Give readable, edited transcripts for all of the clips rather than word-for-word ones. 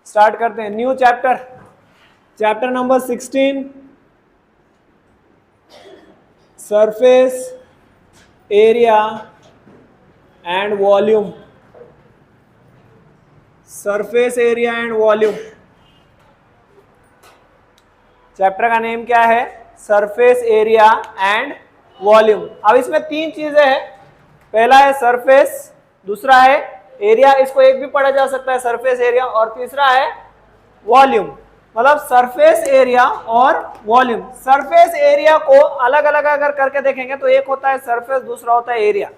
Start करते हैं new chapter, chapter number 16, surface area and volume. Surface area and volume, chapter का name क्या है? Surface area and volume. अब इसमें तीन चीजें हैं, पहला है सरफेस, दूसरा है एरिया, इसको एक भी पढ़ा जा सकता है सरफेस एरिया, और तीसरा है वॉल्यूम। मतलब सरफेस एरिया और वॉल्यूम। सरफेस एरिया को अलग अलग अगर करके देखेंगे तो एक होता है सरफेस, दूसरा होता है एरिया।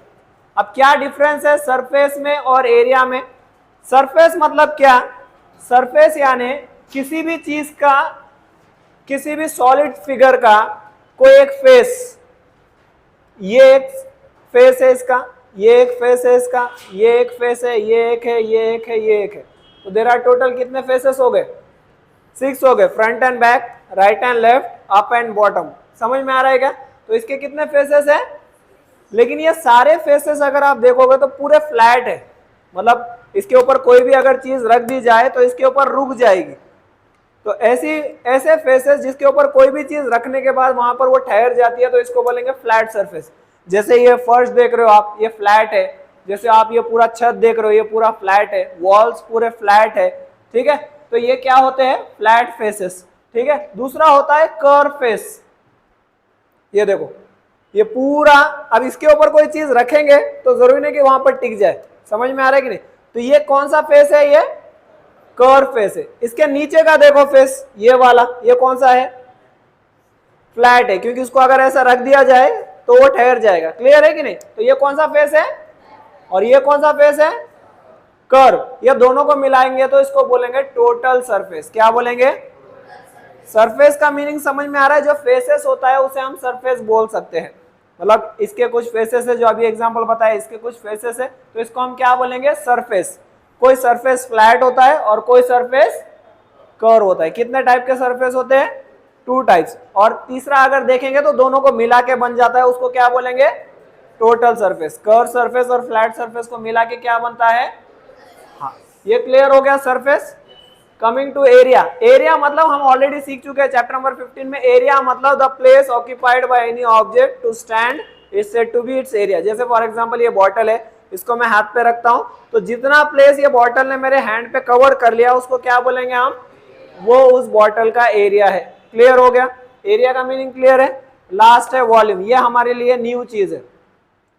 अब क्या डिफरेंस है सरफेस में और एरिया में? सरफेस मतलब क्या? सरफेस यानी किसी भी चीज का, किसी भी सॉलिड फिगर का कोई एक फेस, ये एक फेस है इसका, ये एक फेस है इसका, ये एक फेस है, ये एक है, ये एक है, ये एक है। तो देयर आर टोटल कितने फेसेस हो गए? 6 हो गए, front end back, right and left, up and bottom. समझ में आ रहा है क्या? तो इसके कितने फेसेस है? लेकिन ये सारे फेसेस अगर आप देखोगे तो पूरे फ्लैट है, मतलब इसके ऊपर कोई भी अगर चीज रख दी जाए तो इसके ऊपर रुक जाएगी। तो ऐसे फेसेस जिसके ऊपर कोई भी चीज रखने के बाद वहां पर वो ठहर जाती है, तो इसको बोलेंगे फ्लैट सरफेस। जैसे ये फर्श देख रहे हो आप, ये फ्लैट है। जैसे आप ये पूरा छत देख रहे हो, ये पूरा फ्लैट है, वॉल्स पूरे फ्लैट है, ठीक है। तो ये क्या होते हैं? फ्लैट फेसेस, ठीक है। दूसरा होता है कर्व फेस। ये देखो, ये पूरा, अब इसके ऊपर कोई चीज रखेंगे तो जरूरी नहीं कि वहां पर टिक जाए। समझ में आ रहा है कि नहीं? तो ये कौन सा फेस है? ये कर्व फेस है। इसके नीचे का देखो फेस, ये वाला, ये कौन सा है? फ्लैट है, क्योंकि इसको अगर ऐसा रख दिया जाए तो वो ठहर जाएगा। क्लियर है कि नहीं? तो ये कौन सा फेस है और ये कौन सा फेस है? कर्व। ये दोनों को मिलाएंगे तो इसको बोलेंगे टोटल सरफेस। क्या बोलेंगे? सरफेस का मीनिंग समझ में आ रहा है? जो फेसेस होता है उसे हम सरफेस बोल सकते हैं। मतलब इसके कुछ फेसेस है, जो अभी एग्जांपल बताया, इसके कुछ फेसेस है, तो इसको हम क्या बोलेंगे? सरफेस। कोई सरफेस फ्लैट होता है और कोई सरफेस कर्व होता है। कितने टाइप के सरफेस होते हैं? 2 टाइप्स। और तीसरा अगर देखेंगे तो दोनों को मिला के बन जाता है, उसको क्या बोलेंगे? Total surface. कर्व सरफेस और फ्लैट सरफेस को मिला के क्या बनता है? हाँ, ये क्लियर हो गया surface. Coming to area. Area मतलब हम ऑलरेडी सीख चुके हैं चैप्टर नंबर 15 में। एरिया मतलब the place occupied by any object to stand is said to be its area. जैसे फॉर एग्जांपल ये बॉटल है, इसको मैं हाथ पे रखता हूं, तो जितना प्लेस ये बॉटल ने मेरे हैंड पे कवर कर लिया उसको क्या बोलेंगे हम? वो उस बॉटल का एरिया है। क्लियर हो गया? एरिया का मीनिंग क्लियर है। लास्ट है वॉल्यूम। ये हमारे लिए न्यू चीज है।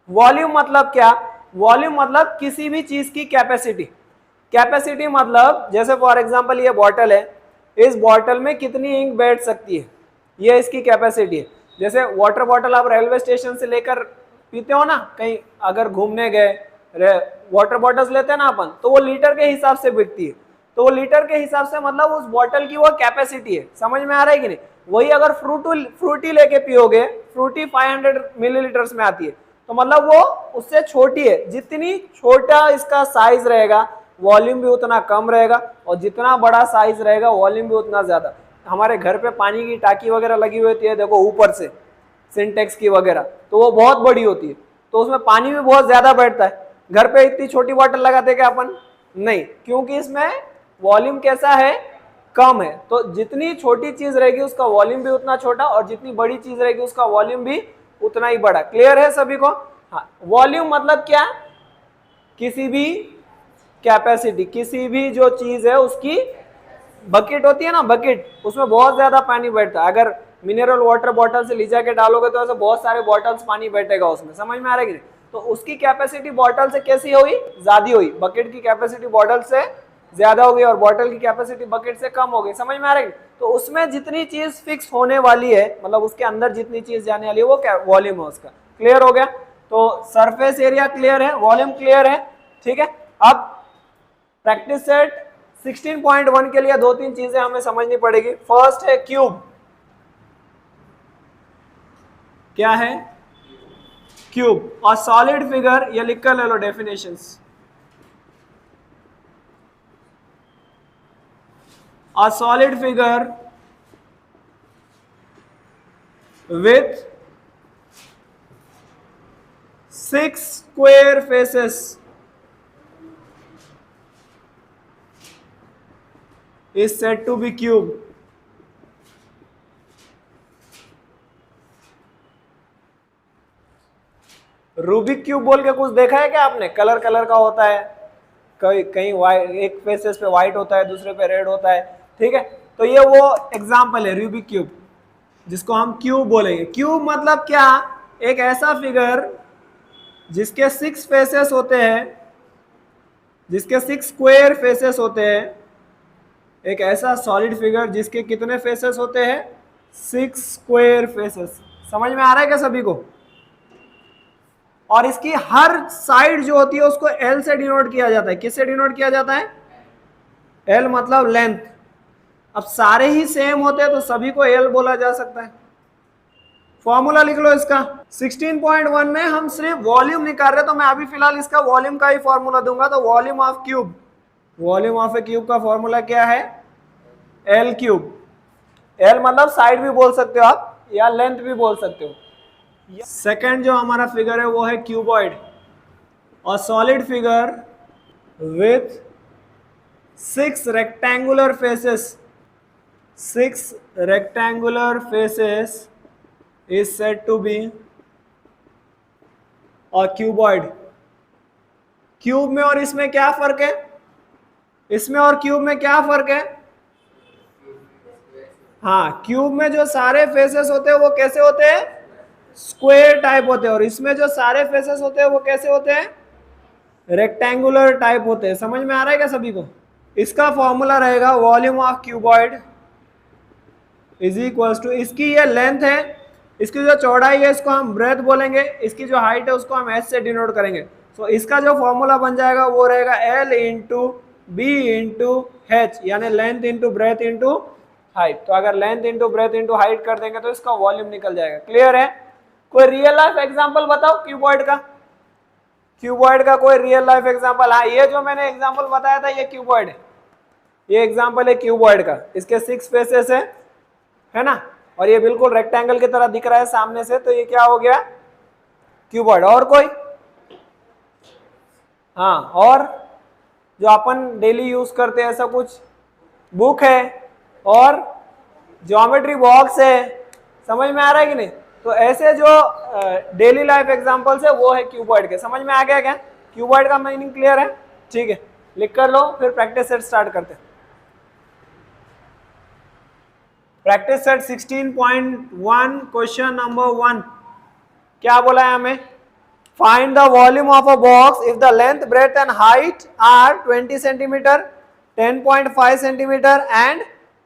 वॉल्यूम मतलब क्या? वॉल्यूम मतलब किसी भी चीज की कैपेसिटी। कैपेसिटी मतलब जैसे फॉर एग्जांपल ये बॉटल है, इस बॉटल में कितनी इंक बैठ सकती है, ये इसकी कैपेसिटी है। जैसे वाटर बॉटल आप रेलवे स्टेशन से लेकर पीते हो ना, कहीं अगर घूमने गए वाटर बॉटल्स लेते हैं ना अपन, तो वो लीटर के हिसाब से बिकती है। तो वो लीटर के हिसाब से मतलब उस बॉटल की वो कैपेसिटी है। समझ में आ रहा है कि नहीं? वही अगर फ्रूटी लेके पियोगे, फ्रूटी 500 मिलीलीटर्स में आती है, तो मतलब वो उससे छोटी है। जितनी छोटा इसका साइज रहेगा वॉल्यूम भी उतना कम रहेगा, और जितना बड़ा साइज रहेगा वॉल्यूम भी उतना ज्यादा। हमारे घर पे पानी की टाकी वगैरह लगी हुई होती है, देखो ऊपर से सिंटेक्स की वगैरह, तो वो बहुत बड़ी होती है, तो उसमें पानी भी बहुत ज्यादा बैठता है। घर पे इतनी छोटी बॉटल लगाते क्या अपन? नहीं, क्योंकि इसमें वॉल्यूम कैसा है? कम है। तो जितनी छोटी चीज रहेगी उसका वॉल्यूम भी उतना छोटा, और जितनी बड़ी चीज रहेगी उसका वॉल्यूम भी उतना ही बड़ा। क्लियर है सभी को? हाँ, वॉल्यूम मतलब क्या? किसी भी कैपेसिटी, किसी भी जो चीज है उसकी, बकेट होती है ना, बकेट, उसमें बहुत ज्यादा पानी बैठता है। अगर मिनरल वाटर बॉटल से ले जाके डालोगे तो ऐसे बहुत सारे बॉटल्स पानी बैठेगा उसमें। समझ में आ रहा है कि नहीं? तो उसकी कैपेसिटी बॉटल से कैसी हुई? ज्यादा हुई। बकेट की कैपेसिटी बॉटल से ज्यादा हो गई और बॉटल की कैपेसिटी बकेट से कम हो गई। समझ में आ रहा है? तो उसमें जितनी चीज फिक्स होने वाली है, मतलब उसके अंदर जितनी चीज जाने वाली है, वो क्या वॉल्यूम है उसका। क्लियर हो गया? तो सरफेस एरिया क्लियर है, वॉल्यूम क्लियर है, ठीक है। अब प्रैक्टिस सेट 16.1 के लिए 2-3 चीजें हमें समझनी पड़ेगी। फर्स्ट है क्यूब। क्या है? क्यूब। और सॉलिड फिगर, ये लिख कर ले लो definitions. A solid figure with 6 square faces is said to be cube. Rubik cube बोल के कुछ देखा है क्या आपने? कलर कलर का होता है, कहीं कहीं वाइट, एक फेसेस पे वाइट होता है, दूसरे पे रेड होता है, ठीक है। तो ये वो एग्जांपल है रूबिक क्यूब, जिसको हम क्यूब बोलेंगे। क्यूब मतलब क्या? एक ऐसा फिगर जिसके 6 फेसेस होते हैं, जिसके 6 स्क्वायर फेसेस होते हैं। एक ऐसा सॉलिड फिगर जिसके कितने फेसेस होते हैं? 6 स्क्वायर फेसेस। समझ में आ रहा है क्या सभी को? और इसकी हर साइड जो होती है उसको एल से डिनोट किया जाता है। किससे डिनोट किया जाता है? एल मतलब लेंथ। अब सारे ही सेम होते हैं तो सभी को एल बोला जा सकता है। फॉर्मूला लिख लो इसका। 16.1 में हम सिर्फ वॉल्यूम निकाल रहे हैं, तो मैं अभी फिलहाल इसका वॉल्यूम का ही फॉर्मूला दूंगा। तो volume of cube, volume of A cube का फॉर्मूला क्या है? L cube. एल मतलब साइड भी बोल सकते हो आप, या लेंथ भी बोल सकते हो। सेकंड जो हमारा फिगर है वो है क्यूबॉइड, और solid figure with 6 rectangular faces. 6 rectangular faces is said to be a cuboid. Cube में और इसमें क्या फर्क है? इसमें और क्यूब में क्या फर्क है? हाँ, क्यूब में जो सारे फेसेस होते हैं वो कैसे होते हैं? स्क्वायर टाइप होते हैं, और इसमें जो सारे फेसेस होते हैं वो कैसे होते हैं? रेक्टेंगुलर टाइप होते हैं। समझ में आ रहा है क्या सभी को? इसका फॉर्मूला रहेगा volume of cuboid is equals to, इसकी ये लेंथ है, इसकी जो चौड़ाई है इसको हम ब्रेथ बोलेंगे, इसकी जो हाइट है उसको हम एच से डिनोट करेंगे। तो इसका जो फॉर्मूला बन जाएगा वो रहेगा L into B into H, यानी length into breadth into height. तो अगर length into breadth into height कर देंगे तो इसका वॉल्यूम निकल जाएगा। क्लियर है? कोई रियल लाइफ एग्जाम्पल बताओ क्यूबॉइड का। क्यूबॉइड का कोई रियल लाइफ एग्जाम्पल? हाँ, ये जो मैंने एग्जाम्पल बताया था ये क्यूबॉइड है, ये एग्जाम्पल है क्यूबॉइड का। इसके 6 फेसेस है ना, और ये बिल्कुल रेक्टेंगल की तरह दिख रहा है सामने से, तो ये क्या हो गया? क्यूबॉइड। और कोई? हाँ, और जो अपन डेली यूज करते हैं ऐसा कुछ, बुक है और ज्योमेट्री बॉक्स है। समझ में आ रहा है कि नहीं? तो ऐसे जो डेली लाइफ एग्जांपल्स है वो है क्यूबॉइड के। समझ में आ गया क्या? क्यूबॉइड का मीनिंग क्लियर है? ठीक है, लिख कर लो, फिर प्रैक्टिस सेट स्टार्ट करते हैं। प्रैक्टिस सेट 16.1 क्वेश्चन नंबर 1 क्या बोला है हमें? Find the volume of a box if the length, breadth and height are 20 centimetre, 10.5 centimetre and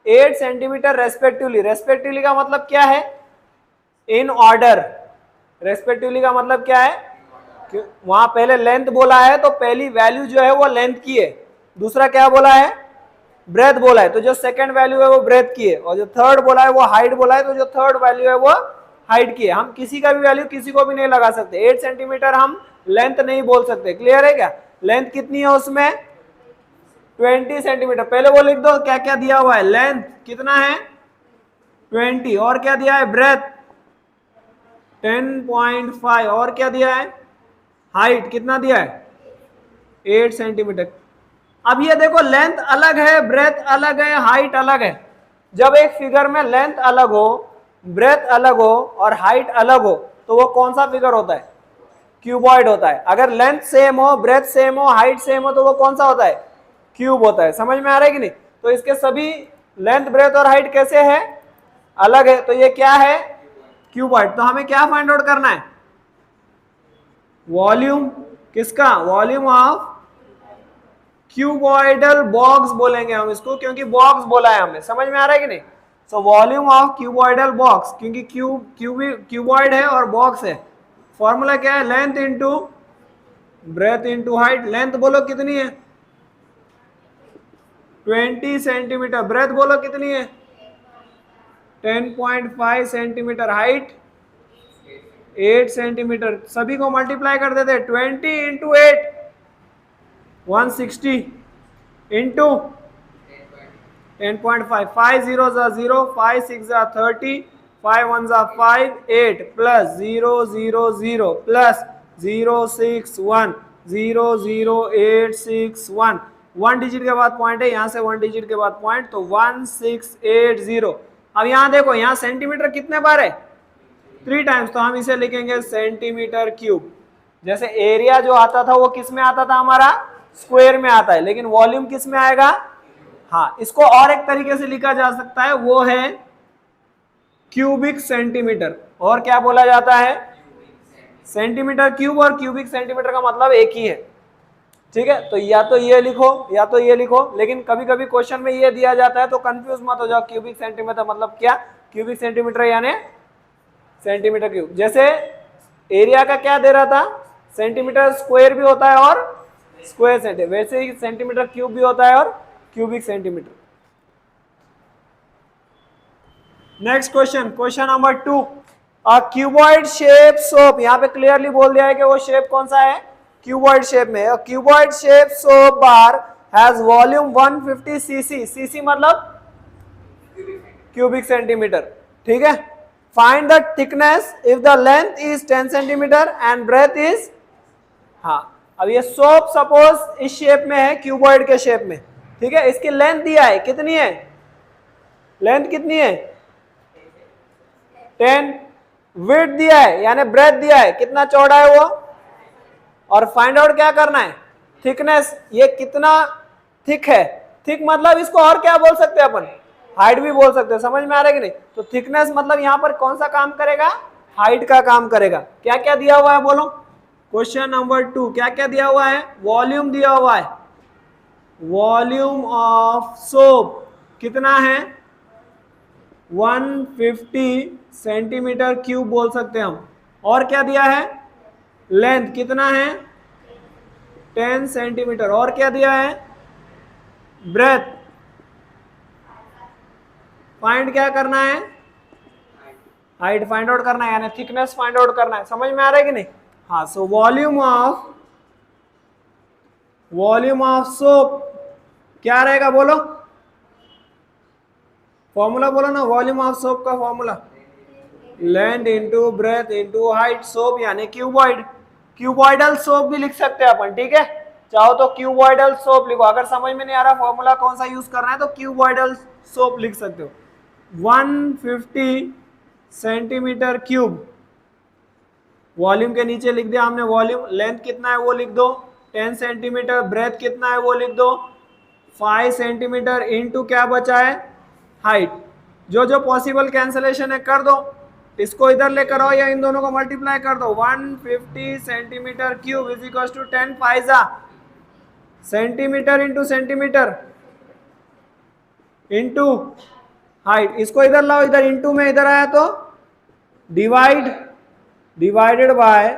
8 centimetre respectively. Respectively का मतलब क्या है? In order. रेस्पेक्टिवली का मतलब क्या है? वहां पहले लेंथ बोला है तो पहली वैल्यू जो है वो लेंथ की है, दूसरा क्या बोला है? ब्रेथ बोला है, तो जो सेकंड वैल्यू है वो ब्रेथ की है, और जो थर्ड बोला है वो हाइट बोला है, तो जो थर्ड वैल्यू है वो हाइट की है। हम किसी का भी वैल्यू किसी को भी नहीं लगा सकते। 8 सेंटीमीटर हम लेंथ नहीं बोल सकते। क्लियर है क्या? लेंथ कितनी है उसमें? 20 सेंटीमीटर। पहले वो लिख दो क्या क्या दिया हुआ है। लेंथ कितना है? 20। और क्या दिया है? ब्रेथ 10.5। और क्या दिया है? हाइट कितना दिया है? 8 सेंटीमीटर। अब ये देखो, लेंथ अलग है, ब्रेथ अलग है, हाइट अलग है। जब एक फिगर में लेंथ अलग हो, ब्रेथ अलग हो और हाइट अलग हो तो वो कौन सा फिगर होता है? क्यूबॉइड होता है। अगर लेंथ सेम हो, ब्रेथ सेम हो, हाइट सेम हो तो वो कौन सा होता है? क्यूब होता है। समझ में आ रहा है कि नहीं? तो इसके सभी लेंथ, ब्रेथ और हाइट कैसे है? अलग है, तो ये क्या है? क्यूबॉइड। तो हमें क्या फाइंड आउट करना है? वॉल्यूम किसका? वॉल्यूम ऑफ क्यूबॉइडल बॉक्स बोलेंगे हम इसको, क्योंकि बॉक्स बोला है हमने। समझ में आ रहा है कि नहीं? So volume of cuboidal box, क्योंकि क्यूबॉइड है और बॉक्स है। फॉर्मूला क्या है? Length into breadth into height. Length बोलो कितनी है? 20 सेंटीमीटर। ब्रेथ बोलो कितनी है? 10.5 सेंटीमीटर। Height 8 centimetre. सभी को मल्टीप्लाई कर देते। 20 into 8 160 into 10.5। 5 zeros are 0, 5 6 are 30, 5 1s are 5, 8 plus 0 0 0 plus 0 6 1 0 0 8 6 1 1 digit के बाद पॉइंट है, यहाँ से 1 डिजिट के बाद पॉइंट, तो 1680। अब यहाँ देखो, यहाँ सेंटीमीटर कितने बार है, 3 टाइम्स, तो हम इसे लिखेंगे सेंटीमीटर क्यूब। जैसे एरिया जो आता था वो किस में आता था हमारा, स्क्वायर में आता है, लेकिन वॉल्यूम किस में आएगा, हाँ, इसको और एक तरीके से लिखा जा सकता है, वो है क्यूबिक सेंटीमीटर। और क्या बोला जाता है, सेंटीमीटर क्यूब, और क्यूबिक सेंटीमीटर का मतलब एक ही है, ठीक है। तो या तो ये लिखो या तो ये लिखो, लेकिन कभी कभी क्वेश्चन में ये दिया जाता है तो कंफ्यूज मत हो जाओ, क्यूबिक सेंटीमीटर मतलब क्या, क्यूबिक सेंटीमीटर यानी सेंटीमीटर क्यूब। जैसे एरिया का क्या दे रहा था, सेंटीमीटर स्क्वायर भी होता है और स्क्वायर सेंटीमीटर, वैसे ही सेंटीमीटर क्यूब भी होता है और cubic centimetre. Next question, question number 2, अ क्यूबॉइड शेप सोप, यहाँ पे क्लियरली बोल दिया है कि वो शेप कौन सा है, क्यूबॉइड शेप में। A cuboid shape soap bar has volume 150 CC, CC मतलब क्यूबिक सेंटीमीटर, ठीक है। Find the thickness if the length is 10 centimetre and breadth is, हाँ, अब ये सोप सपोज इस शेप में है, क्यूबॉइड के शेप में, ठीक है। इसकी लेंथ दिया है, कितनी है, लेंथ कितनी है 10, विड्थ दिया है यानी ब्रेथ दिया है, कितना चौड़ा है वो, और फाइंड आउट क्या करना है, थिकनेस, ये कितना थिक है, थिक मतलब इसको और क्या बोल सकते हैं अपन, हाइट भी बोल सकते हैं, समझ में आ रहा है कि नहीं। तो थिकनेस मतलब यहाँ पर कौन सा काम करेगा, हाइट का काम करेगा। क्या क्या दिया हुआ है बोलो, क्वेश्चन नंबर 2 क्या क्या दिया हुआ है, वॉल्यूम दिया हुआ है, वॉल्यूम ऑफ सोप कितना है 150 सेंटीमीटर क्यूब बोल सकते हैं हम, और क्या दिया है, लेंथ कितना है 10 सेंटीमीटर, और क्या दिया है, ब्रेथ, फाइंड क्या करना है, हाइट फाइंड आउट करना है यानी थिकनेस फाइंड आउट करना है, समझ में आ रहा है कि नहीं। हाँ, सो वॉल्यूम ऑफ सोप क्या रहेगा बोलो, फॉर्मूला बोलो ना, वॉल्यूम ऑफ सोप का formula length into breadth into height, soap यानी क्यूबॉइड, क्यूबॉइडल सोप भी लिख सकते हैं अपन, ठीक है। चाहो तो क्यूबॉइडल सोप लिखो, अगर समझ में नहीं आ रहा फॉर्मूला कौन सा यूज करना है तो क्यूबॉइडल सोप लिख सकते हो। 150 सेंटीमीटर क्यूब, वॉल्यूम के नीचे लिख दिया हमने वॉल्यूम, लेंथ कितना है वो लिख दो 10 सेंटीमीटर, ब्रेथ कितना है वो लिख दो 5 सेंटीमीटर, इंटू क्या बचा है हाइट। जो जो पॉसिबल कैंसलेशन है कर दो, इसको इधर लेकर आओ या इन दोनों को मल्टीप्लाई कर दो, 150 centimetre cube is equal to 10 फाइजा centimetre into centimetre into height, इसको इधर लाओ, इधर इंटू में इधर आया तो divided by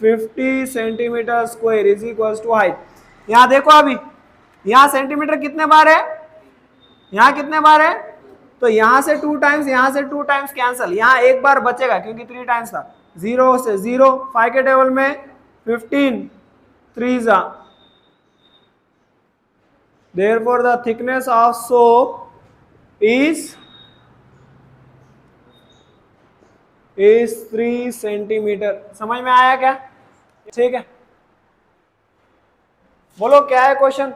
50 centimetre square is equal to height. यहां देखो अभी, यहां सेंटीमीटर कितने बार है, यहां कितने बार है, तो यहां से 2 टाइम्स, यहां से 2 टाइम्स कैंसल, यहां एक बार बचेगा क्योंकि 3 टाइम्स था, 0 से 0, 5 के टेबल में 15 3 therefore the thickness of soap is 3 centimetre. समझ में आया क्या, ठीक है। बोलो क्या है question,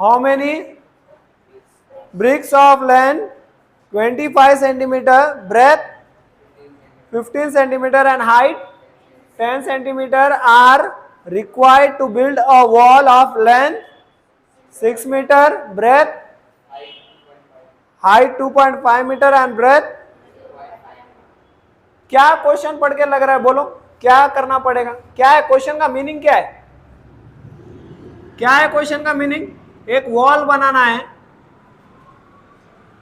how many bricks of land 25 centimeter, breadth 15 centimeter and height 10 centimeter are required to build a wall of length 6 meter, breadth height 2.5 meter and breadth। क्या क्वेश्चन पढ़ के लग रहा है बोलो, क्या करना पड़ेगा, क्या है क्वेश्चन का मीनिंग, क्या है, क्या है क्वेश्चन का मीनिंग, एक वॉल बनाना है,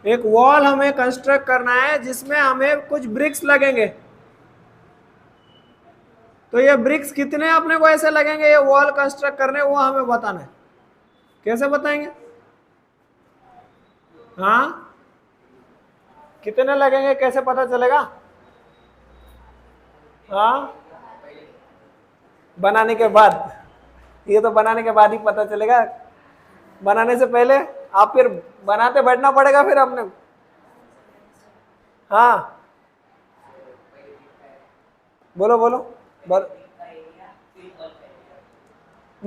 एक वॉल हमें कंस्ट्रक्ट करना है जिसमें हमें कुछ ब्रिक्स लगेंगे, तो ये ब्रिक्स कितने अपने को ऐसे लगेंगे ये वॉल कंस्ट्रक्ट करने, वो हमें बताना है। कैसे बताएंगे, हाँ, कितने लगेंगे कैसे पता चलेगा, हाँ, बनाने के बाद, ये तो बनाने के बाद ही पता चलेगा, बनाने से पहले आप फिर बनाते बैठना पड़ेगा फिर अपने, हाँ बोलो बोलो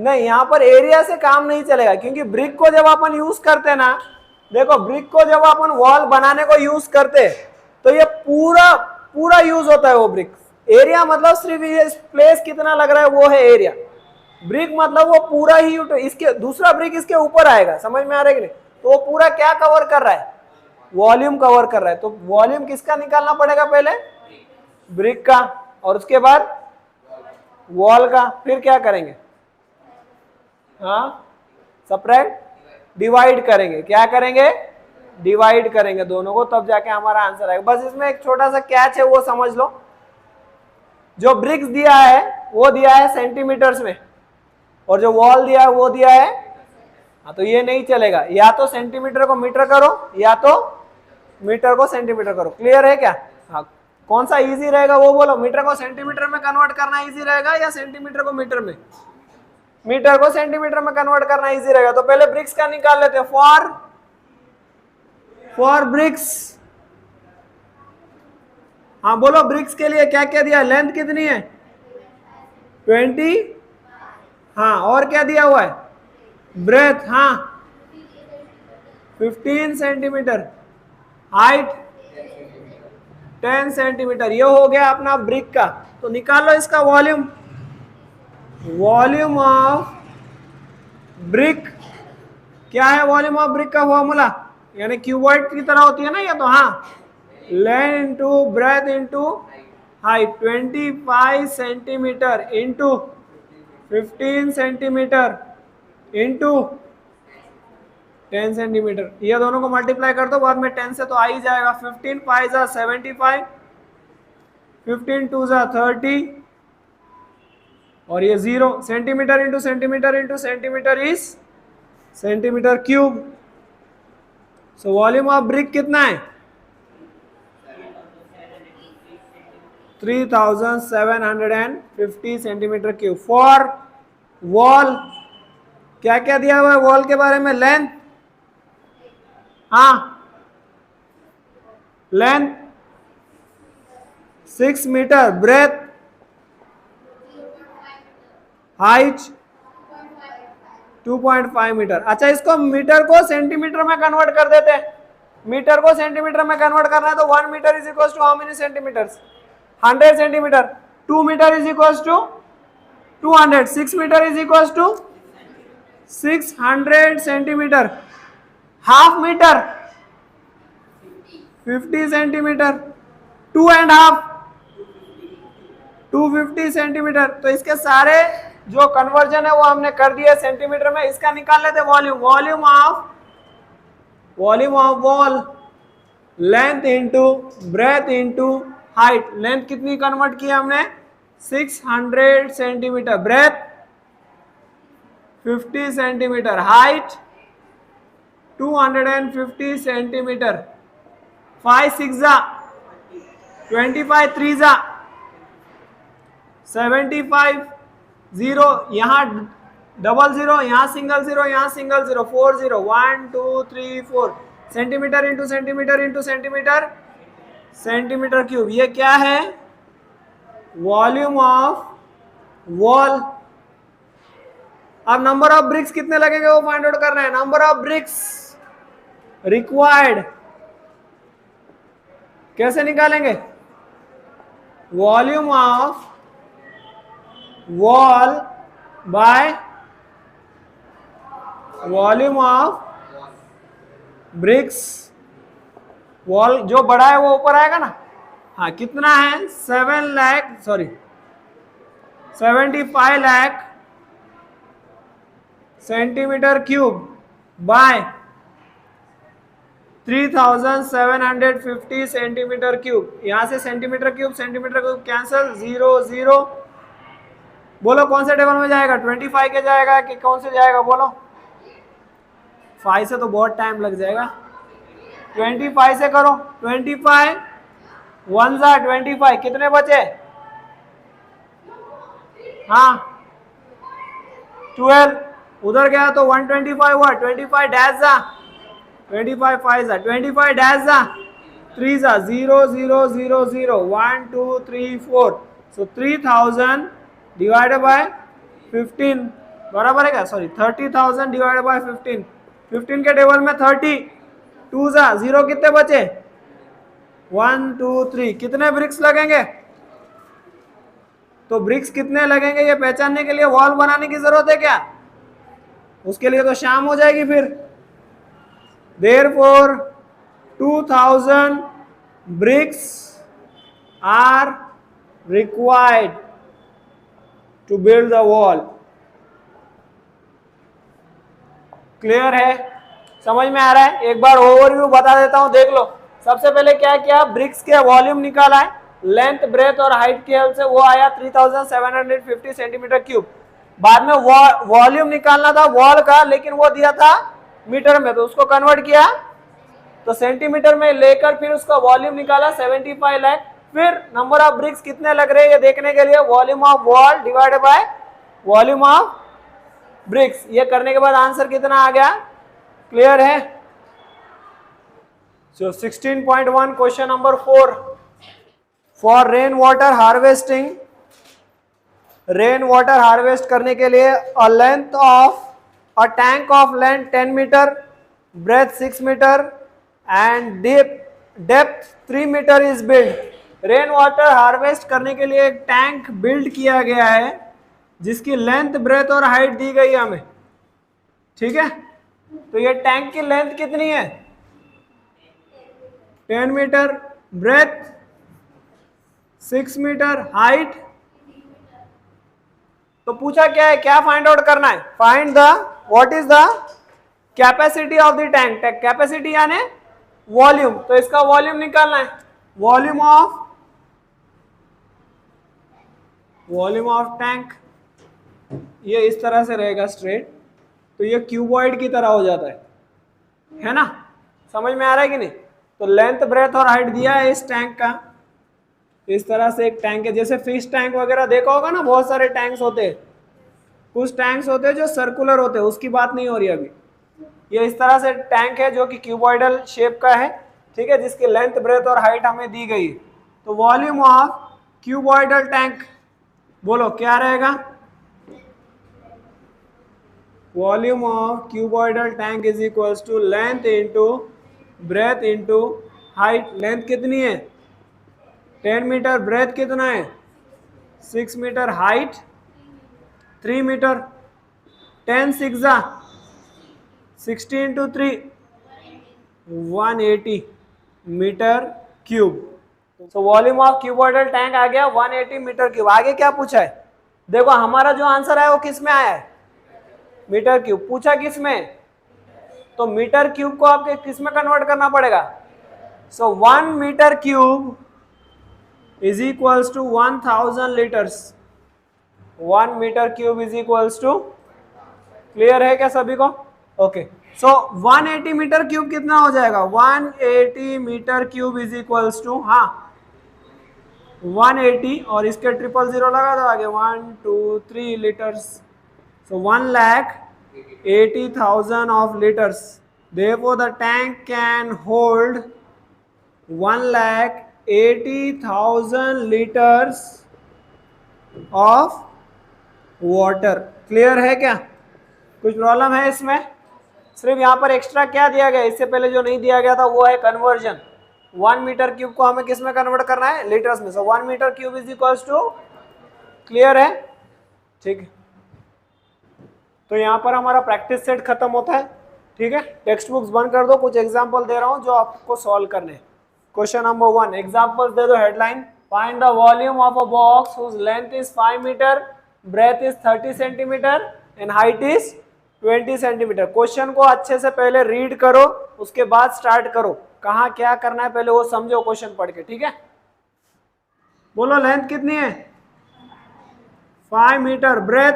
नहीं, यहाँ पर एरिया से काम नहीं चलेगा, क्योंकि ब्रिक को जब अपन यूज करते ना, देखो ब्रिक को जब अपन वॉल बनाने को यूज करते तो ये पूरा पूरा यूज होता है वो ब्रिक। एरिया मतलब सिर्फ ये प्लेस कितना लग रहा है वो है एरिया। ब्रिक मतलब वो पूरा ही इसके दूसरा ब्रिक इसके ऊपर आएगा, समझ में आ रहा है कि नहीं? तो वो पूरा क्या कवर कर रहा है? वॉल्यूम कवर कर रहा है। तो वॉल्यूम किसका निकालना पड़ेगा? पहले ब्रिक का, और उसके बाद वॉल का। फिर क्या करेंगे? हाँ, सब्ट्रैक्ट, डिवाइड करेंगे। क्या करेंगे? डिवाइड करेंगे दोनों को, तब जाके हमारा आंसर आएगा। बस इसमें एक छोटा सा कैच है, वो समझ लो। जो ब्रिक्स दिया है वो दिया है सेंटीमीटर्स में, और जो वॉल दिया है वो दिया है, हाँ, तो ये नहीं चलेगा। या तो सेंटीमीटर को मीटर करो या तो मीटर को सेंटीमीटर करो। क्लियर है क्या? हाँ, कौन सा इजी रहेगा वो बोलो। मीटर को सेंटीमीटर में कन्वर्ट करना इजी रहेगा या सेंटीमीटर को मीटर में? मीटर को सेंटीमीटर में कन्वर्ट करना इजी रहेगा। तो पहले ब्रिक्स का निकाल लेते हैं। फॉर ब्रिक्स, हाँ बोलो, ब्रिक्स के लिए क्या क्या दिया? लेंथ कितनी है? 20, हाँ, और क्या दिया हुआ है? ब्रेथ, हाँ 15 सेंटीमीटर, हाइट 10 सेंटीमीटर। ये हो गया अपना ब्रिक का। तो निकालो इसका वॉल्यूम। वॉल्यूम ऑफ ब्रिक क्या है? वॉल्यूम ऑफ ब्रिक का फॉर्मूला यानी क्यूबॉइड की तरह होती है ना ये, तो हाँ, length into breadth into height. 25 centimetre into 15 centimetre into 10 centimetre. ये दोनों को मल्टीप्लाई कर दो बाद में 10 से, तो आ ही जाएगा। 15 5 जा 75, 15 2 जा 30, और ये 0। Centimetre into centimetre is centimetre cube. So volume of brick कितना है? 3750 सेंटीमीटर क्यूब। फॉर वॉल क्या क्या दिया हुआ है वॉल के बारे में? लेंथ, हाँ, length 6 metre, breadth, height 2.5 metre. अच्छा, इसको मीटर को सेंटीमीटर में कन्वर्ट कर देते हैं। मीटर को सेंटीमीटर में कन्वर्ट करना है तो 1 metre is equal to how many centimetres? 100 centimetre. 2 metre is equal to 200। 6 metre is equal to 600 centimetre. Half metre 50 centimetre. 2.5 250 centimetre. तो इसके सारे जो कन्वर्जन है वो हमने कर दिया सेंटीमीटर में। इसका निकाल लेते volume. Volume of wall, length into breadth into height. Length कितनी कन्वर्ट की हमने? 600 centimetre. Breadth 50 centimetre. Height 250 centimetre. 5 6 जा 25, 3 जा 75, 0, यहाँ डबल 0, यहाँ सिंगल 0, यहाँ single 0, 4 0, 1 2 3 4। Centimetre into centimetre centimetre cube. ये क्या है? Volume of wall. अब नंबर ऑफ ब्रिक्स कितने लगेंगे वो फाइंड आउट करना है। नंबर ऑफ ब्रिक्स रिक्वायर्ड कैसे निकालेंगे? Volume of wall by volume of BRICS. Wall जो बड़ा है वो ऊपर आएगा ना। हाँ, कितना है? 75 lakh centimetre cube by 3750 centimetre cube. यहां से सेंटीमीटर क्यूब कैंसल, 0 0। बोलो कौन से टेबल में जाएगा? 25 के जाएगा कि कौन से जाएगा? बोलो। 5 से तो बहुत टाइम लग जाएगा। 25 से करो। 25 1 जा 25, कितने बचे? हाँ 12। उधर गया तो 125 हुआ। 25 डैश जा 25 5 जा 25 डैश जा 3 जा 0 0 0 0 1 2 3 4। सो 3000 divided by 15 बराबर है क्या, सॉरी 30,000 डिवाइडेड बाय 15, 15 के टेबल में 30, 2 जा 0, कितने बचे 1 2 3, कितने ब्रिक्स लगेंगे, तो ब्रिक्स कितने लगेंगे ये पहचानने के लिए वॉल बनाने की जरूरत है क्या, उसके लिए तो शाम हो जाएगी फिर। Therefore 2000 bricks are required to build the wall। Clear है, समझ में आ रहा है, एक बार ओवरव्यू बता देता हूं, देख लो। सबसे पहले क्या किया, ब्रिक्स के वॉल्यूम निकाला है, लेंथ ब्रेथ और हाइट के हेल्प से वो आया 3750 सेंटीमीटर क्यूब। बाद में वॉल्यूम निकालना था वॉल का, लेकिन वो दिया था मीटर में, तो उसको कन्वर्ट किया तो सेंटीमीटर में लेकर फिर उसका वॉल्यूम निकाला 75 लाख। फिर नंबर ऑफ ब्रिक्स कितने लग रहे हैं ये देखने के लिए volume of wall divided by volume of BRICS, ये करने के बाद आंसर कितना आ गया, क्लियर है। So 16.1 question number 4, for rain water harvesting, rain water harvest करने के लिए a length of a tank of length 10 metre, breadth 6 metre and depth 3 metre is build. Rain water harvest करने के लिए एक टैंक बिल्ड किया गया है जिसकी लेंथ ब्रेथ और हाइट दी गई है हमें, ठीक है। तो ये टैंक की लेंथ कितनी है 10 मीटर, ब्रेथ 6 मीटर, हाइट, तो पूछा क्या है, क्या फाइंड आउट करना है, find the what is the capacity of the tank, capacity यानी वॉल्यूम, तो इसका वॉल्यूम निकालना है, वॉल्यूम ऑफ टैंक, ये इस तरह से रहेगा स्ट्रेट, तो ये क्यूबॉइड की तरह हो जाता है ना, समझ में आ रहा है कि नहीं। तो लेंथ ब्रेथ और हाइट दिया है इस टैंक का, इस तरह से एक टैंक है, जैसे फिश टैंक वगैरह देखा होगा ना, बहुत सारे टैंक्स होते हैं, कुछ टैंक्स होते हैं जो सर्कुलर होते हैं, उसकी बात नहीं हो रही अभी। ये इस तरह से टैंक है जो कि क्यूबॉइडल शेप का है, ठीक है, जिसकी लेंथ ब्रेथ और हाइट हमें दी गई। तो वॉल्यूम ऑफ क्यूबॉइडल टैंक बोलो क्या रहेगा, volume of cuboidal tank is equals to length into breadth into height. Length कितनी है 10 मीटर, ब्रेथ कितना है 6 metre, height 3 metre, 10 6 60 into 3 180 metre cube. तो वॉल्यूम ऑफ क्यूबॉइडल टैंक आ गया 180 मीटर क्यूब। आगे क्या पूछा है, देखो हमारा जो आंसर है वो किस में आया है, मीटर क्यूब। पूछा किस में, तो मीटर क्यूब को आपके किस में कन्वर्ट करना पड़ेगा, so 1 metre cube is equals to 1000 litres, 1 metre cube is equals to, clear है क्या सभी को, ओके। सो 180 मीटर क्यूब कितना हो जाएगा, 180 metre cube is equals to, हाँ 180 और इसके 000 लगा दो आगे, 1 2 3 litres, so 1,80,000 of litres. Therefore the tank can hold 1,80,000 litres of water. Clear है क्या, कुछ प्रॉब्लम है इसमें, सिर्फ यहाँ पर एक्स्ट्रा क्या दिया गया, इससे पहले जो नहीं दिया गया था वो है कन्वर्जन। 1 मीटर क्यूब को हमें किस में कन्वर्ट करना है, लीटर्स में, so 1 metre cube is equals to, clear है, ठीक है। तो यहाँ पर हमारा प्रैक्टिस सेट खत्म होता है, ठीक है। टेक्स्ट बुक्स बंद कर दो, कुछ एग्जाम्पल दे रहा हूँ जो आपको सॉल्व करने हैं। क्वेश्चन नंबर 1, एग्जाम्पल दे दो, headline, find the volume of a box whose length is 5 metre, breadth is 30 centimetre and height is 20 centimetre. Question को अच्छे से पहले रीड करो, उसके बाद स्टार्ट करो, कहाँ क्या करना है पहले वो समझो क्वेश्चन पढ़ के, ठीक है। बोलो लेंथ कितनी है 5 मीटर, ब्रेथ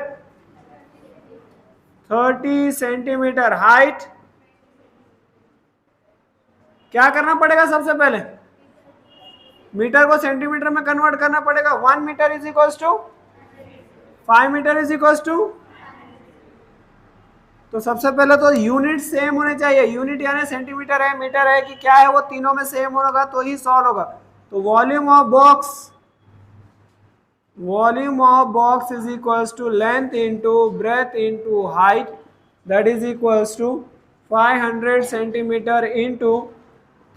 30 सेंटीमीटर, हाइट क्या करना पड़ेगा, सबसे पहले मीटर को सेंटीमीटर में कन्वर्ट करना पड़ेगा। 1 metre is equals to 5 metre is equals to, तो सबसे पहले तो यूनिट सेम होने चाहिए, यूनिट यानी सेंटीमीटर है मीटर है कि क्या है, वो तीनों में सेम होगा तो ही सॉल्व होगा। तो volume of box volume of box is equals to length into breadth into height, that is equals to 500 centimetre into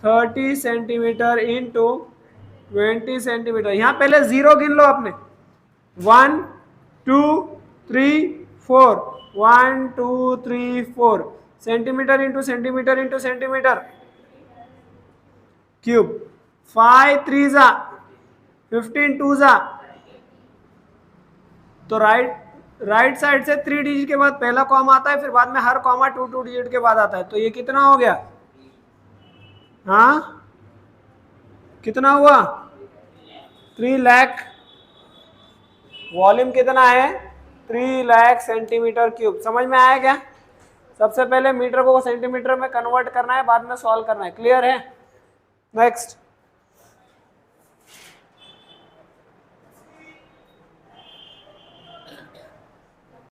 30 centimetre into 20 centimetre. यहाँ पहले जीरो गिन लो अपने, 1 2 3 4, 1 2 3 4 centimetre into centimetre into centimetre cube, 5 3 जा 15 2 जा, तो right side से 3 digit के बाद पहला कॉमा आता है, फिर बाद में हर कॉमा 2 डिजिट के बाद आता है, तो ये कितना हो गया, हाँ कितना हुआ 3 लाख। वॉल्यूम कितना है 3 लाख सेंटीमीटर क्यूब। समझ में आया क्या? सबसे पहले मीटर को सेंटीमीटर में कन्वर्ट करना है, बाद में सॉल्व करना है। क्लियर है? नेक्स्ट